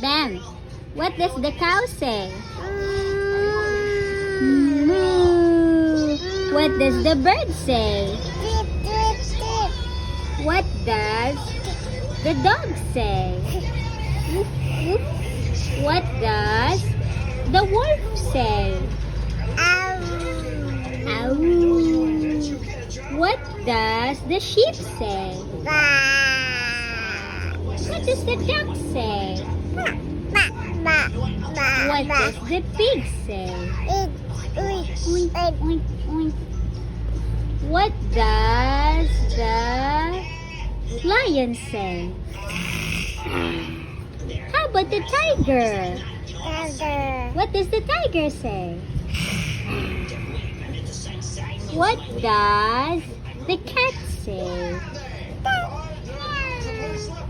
Bam, what does the cow say? Moo. What does the bird say? What does the dog say? What does the wolf say? Ow. What does the sheep say? What does the duck say? What does the pig say? Oink, oink, oink. What does the lion say? How about the tiger? What does the tiger say? What does the cat say?